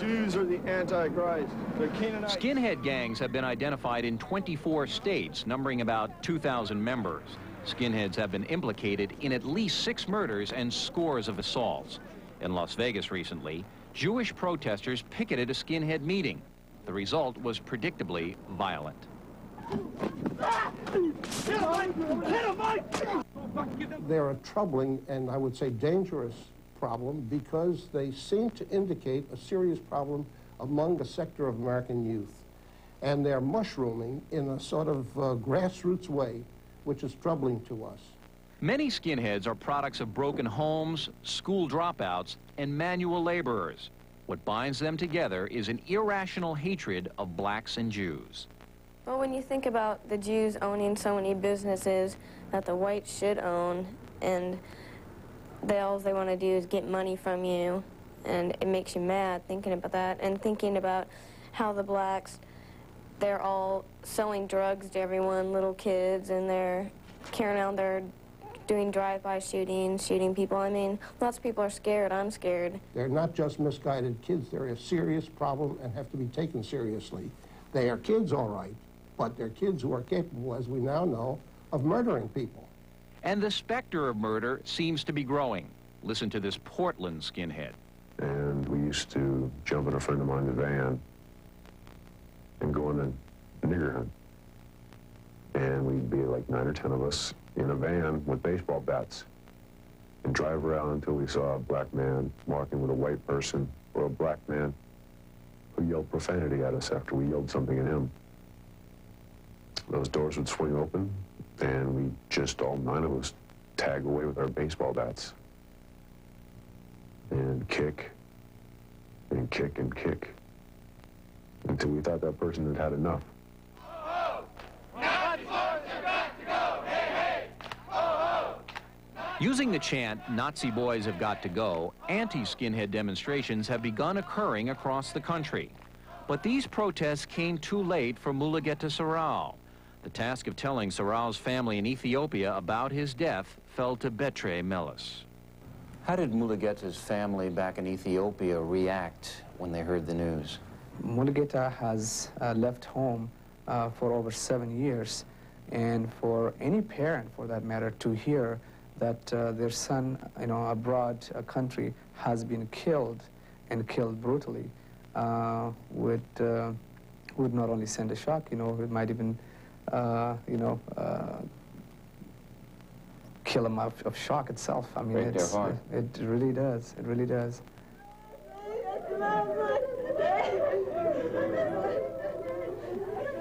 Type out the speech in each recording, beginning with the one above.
Jews are the Antichrist. They're Canaanites. Skinhead gangs have been identified in 24 states, numbering about 2,000 members. Skinheads have been implicated in at least 6 murders and scores of assaults. In Las Vegas recently, Jewish protesters picketed a skinhead meeting. The result was predictably violent. They're a troubling and I would say dangerous problem because they seem to indicate a serious problem among a sector of American youth. And they're mushrooming in a sort of grassroots way, which is troubling to us. Many skinheads are products of broken homes, school dropouts, and manual laborers. What binds them together is an irrational hatred of blacks and Jews. Well, when you think about the Jews owning so many businesses that the whites should own, and all they want to do is get money from you, and it makes you mad thinking about that, and thinking about how the blacks, they're all selling drugs to everyone, little kids, and they're carrying out, they're doing drive-by shootings, shooting people. I mean, lots of people are scared. I'm scared. They're not just misguided kids. They're a serious problem and have to be taken seriously. They are kids, all right, but they're kids who are capable, as we now know, of murdering people. And the specter of murder seems to be growing. Listen to this Portland skinhead. And we used to jump in a friend of mine's van and go on a nigger hunt. And we'd be like 9 or 10 of us in a van with baseball bats and drive around until we saw a black man walking with a white person or a black man who yelled profanity at us after we yelled something at him. Those doors would swing open and we just, all 9 of us, tag away with our baseball bats and kick and kick and kick until we thought that person had had enough. Using the chant, "Nazi boys have got to go," anti-skinhead demonstrations have begun occurring across the country. But these protests came too late for Mulugeta Sarau. The task of telling Sarau's family in Ethiopia about his death fell to Betre Melis. How did Mulugeta's family back in Ethiopia react when they heard the news? Mulugeta has left home for over 7 years, and for any parent, for that matter, to hear that their son, abroad a country, has been killed and killed brutally, would not only send a shock, it might even, kill them of shock itself. I mean, break their heart. It really does. It really does.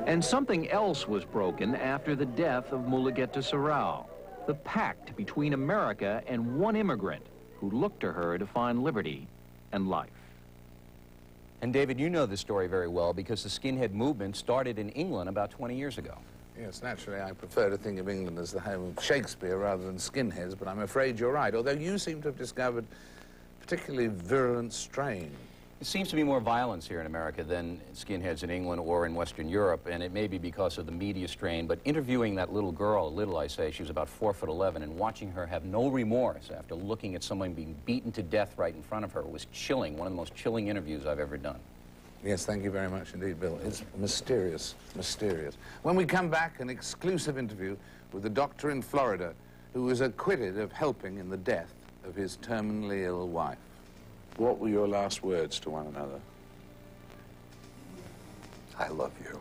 And something else was broken after the death of Mulugeta Sarau. The pact between America and one immigrant who looked to her to find liberty and life. And David, you know this story very well because the skinhead movement started in England about 20 years ago. Yes, naturally, I prefer to think of England as the home of Shakespeare rather than skinheads, but I'm afraid you're right, although you seem to have discovered a particularly virulent strain. It seems to be more violence here in America than skinheads in England or in Western Europe, and it may be because of the media strain, but interviewing that little girl, little I say, she was about 4'11", and watching her have no remorse after looking at someone being beaten to death right in front of her was chilling, one of the most chilling interviews I've ever done. Yes, thank you very much indeed, Bill. It's mysterious, mysterious. When we come back, an exclusive interview with a doctor in Florida who was acquitted of helping in the death of his terminally ill wife. What were your last words to one another? I love you.